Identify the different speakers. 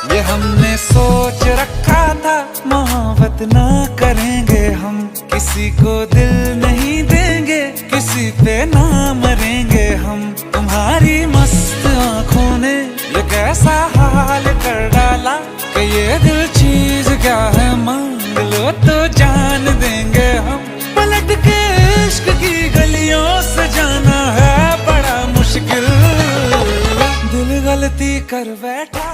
Speaker 1: ये हमने सोच रखा था मोहब्बत ना करेंगे हम, किसी को दिल नहीं देंगे, किसी पे ना मरेंगे हम। तुम्हारी मस्त आंखों ने ये कैसा हाल कर डाला कि ये दिल चीज क्या है, मांग लो तो जान देंगे हम। पलट के इश्क की गलियों से जाना है बड़ा मुश्किल, दिल गलती कर बैठा।